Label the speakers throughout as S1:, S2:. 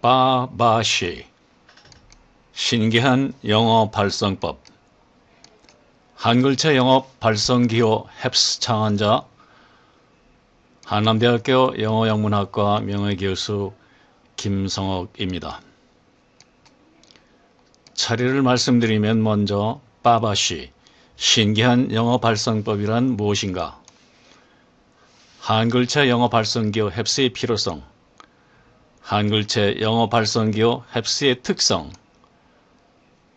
S1: 바바시 신기한 영어 발성법. 한글체 영어 발성기호 헵스 창안자 한남대학교 영어영문학과 명예교수 김성옥입니다. 차례를 말씀드리면 먼저 바바시 신기한 영어 발성법이란 무엇인가? 한글체 영어 발성기호 헵스의 필요성, 한글체 영어 발성기호 헵스의 특성,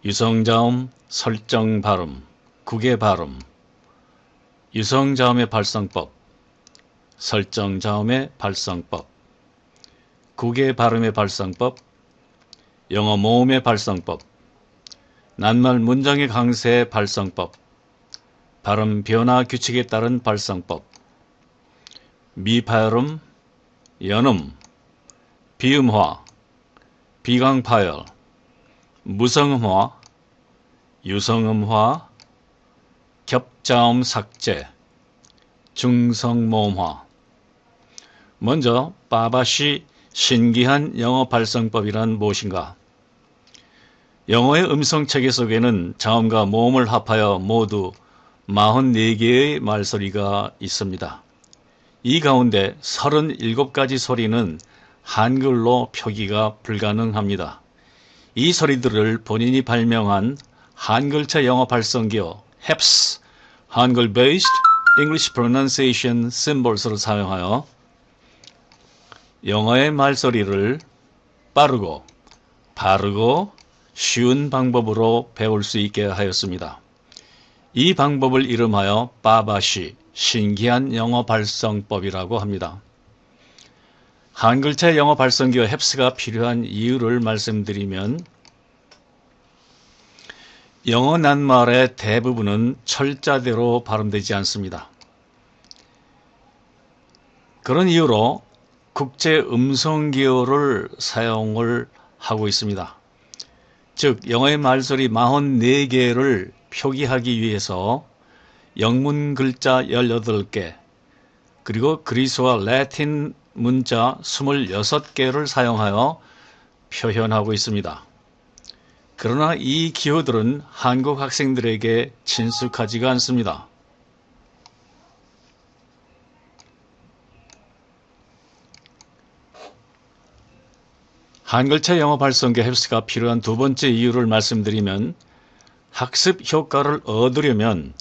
S1: 유성자음, 설정 발음, 국의 발음, 유성자음의 발성법, 설정자음의 발성법, 국의 발음의 발성법, 영어 모음의 발성법, 낱말 문장의 강세의 발성법, 발음 변화 규칙에 따른 발성법, 미파열음, 연음, 비음화, 비강파열, 무성음화, 유성음화, 겹자음 삭제, 중성모음화. 먼저 바바시 신기한 영어 발성법이란 무엇인가? 영어의 음성체계 속에는 자음과 모음을 합하여 모두 44개의 말소리가 있습니다. 이 가운데 37가지 소리는 한글로 표기가 불가능합니다. 이 소리들을 본인이 발명한 한글체 영어 발성기호 헵스, 한글 Based English Pronunciation Symbols를 사용하여 영어의 말소리를 빠르고 바르고 쉬운 방법으로 배울 수 있게 하였습니다. 이 방법을 이름하여 바바시 신기한 영어 발성법이라고 합니다. 한글체 영어 발성기호 헵스가 필요한 이유를 말씀드리면, 영어 낱말의 대부분은 철자대로 발음되지 않습니다. 그런 이유로 국제 음성기호를 사용을 하고 있습니다. 즉 영어의 말소리 44개를 표기하기 위해서 영문 글자 18개 그리고 그리스와 라틴 문자 26개를 사용하여 표현하고 있습니다. 그러나 이 기호들은 한국 학생들에게 친숙하지가 않습니다. 한글체 영어 발성기 헵스가 필요한 두 번째 이유를 말씀드리면, 학습 효과를 얻으려면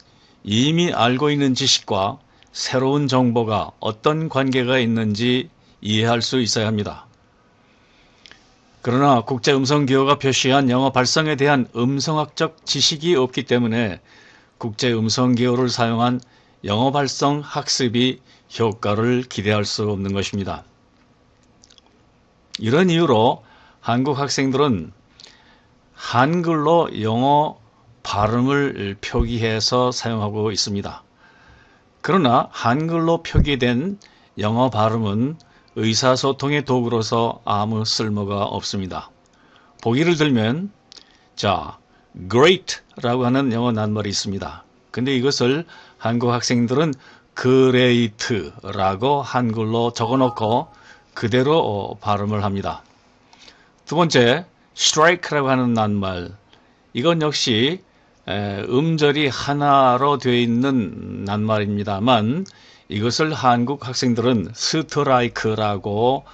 S1: 이미 알고 있는 지식과 새로운 정보가 어떤 관계가 있는지 이해할 수 있어야 합니다. 그러나 국제 음성기호가 표시한 영어 발성에 대한 음성학적 지식이 없기 때문에 국제 음성기호를 사용한 영어 발성 학습이 효과를 기대할 수 없는 것입니다. 이런 이유로 한국 학생들은 한글로 영어 발음을 표기해서 사용하고 있습니다. 그러나 한글로 표기된 영어 발음은 의사소통의 도구로서 아무 쓸모가 없습니다. 보기를 들면, great라고 하는 영어 낱말이 있습니다. 근데 이것을 한국 학생들은 그레이트라고 한글로 적어놓고 그대로 발음을 합니다. 두 번째, strike라고 하는 낱말. 이건 역시 음절이 하나로 되어 있는 낱말입니다만, 이것을 한국 학생들은 스트라이크라고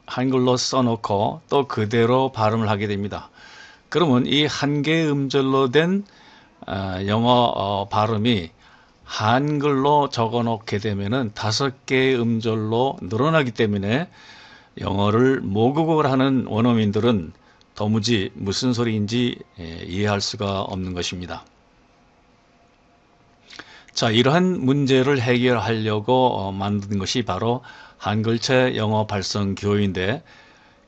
S1: 한글로 써놓고 또 그대로 발음을 하게 됩니다. 그러면 이 한 개의 음절로 된 영어 발음이 한글로 적어놓게 되면은 5개의 음절로 늘어나기 때문에 영어를 모국어를 하는 원어민들은 도무지 무슨 소리인지 이해할 수가 없는 것입니다. 이러한 문제를 해결하려고 만든 것이 바로 한글체 영어 발성 기호인데,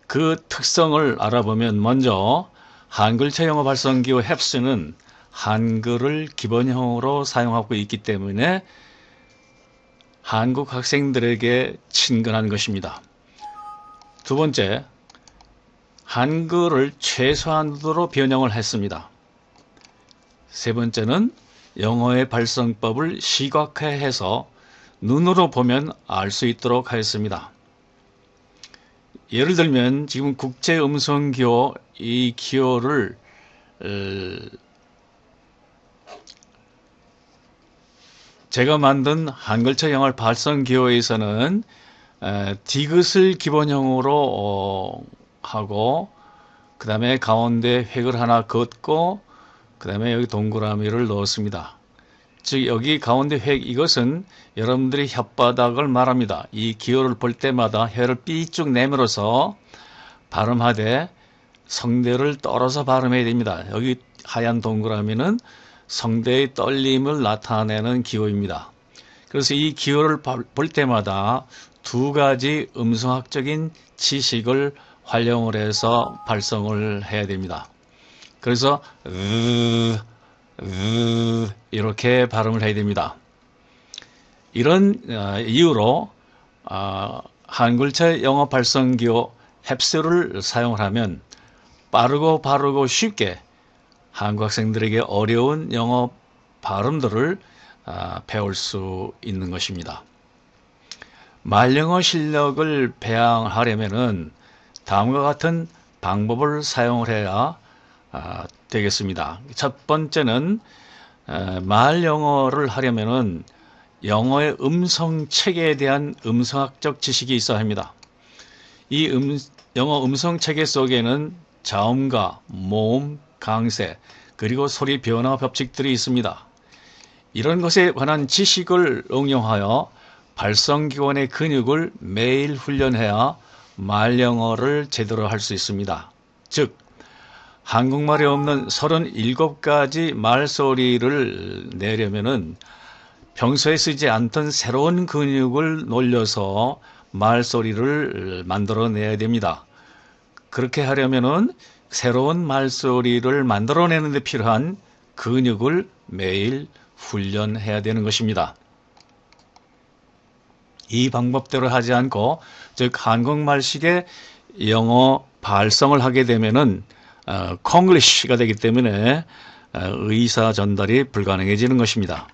S1: 그 특성을 알아보면 먼저 한글체 영어 발성 기호 헵스는 한글을 기본형으로 사용하고 있기 때문에 한국 학생들에게 친근한 것입니다. 두 번째, 한글을 최소한으로 변형을 했습니다. 세 번째는 영어의 발성법을 시각화해서 눈으로 보면 알 수 있도록 하였습니다. 예를 들면 지금 국제음성기호 이 기호를 제가 만든 한글자 영어 발성 기호에서는 디귿을 기본형으로 하고 그 다음에 가운데 획을 하나 긋고 그 다음에 여기 동그라미를 넣었습니다. 즉 여기 가운데 획 이것은 여러분들이 혓바닥을 말합니다. 이 기호를 볼 때마다 혀를 삐쭉 내밀어서 발음하되 성대를 떨어서 발음해야 됩니다. 여기 하얀 동그라미는 성대의 떨림을 나타내는 기호입니다. 그래서 이 기호를 볼 때마다 두 가지 음성학적인 지식을 활용을 해서 발성을 해야 됩니다. 그래서 이렇게 발음을 해야 됩니다. 이런 이유로 한글자 영어 발성기호 햅스를 사용을 하면 빠르고 바르고 쉽게 한국 학생들에게 어려운 영어 발음들을 배울 수 있는 것입니다. 말영어 실력을 배양하려면 다음과 같은 방법을 사용을 해야 되겠습니다. 첫 번째는 말영어를 하려면 영어의 음성체계에 대한 음성학적 지식이 있어야 합니다. 이 영어 음성체계 속에는 자음과 모음, 강세, 그리고 소리 변화 법칙들이 있습니다. 이런 것에 관한 지식을 응용하여 발성기관의 근육을 매일 훈련해야 말영어를 제대로 할 수 있습니다. 즉, 한국말에 없는 37가지 말소리를 내려면은 평소에 쓰지 않던 새로운 근육을 놀려서 말소리를 만들어내야 됩니다. 그렇게 하려면은 새로운 말소리를 만들어내는 데 필요한 근육을 매일 훈련해야 되는 것입니다. 이 방법대로 하지 않고 즉 한국말식의 영어 발성을 하게 되면은 콩글리시가 되기 때문에 의사 전달이 불가능해지는 것입니다.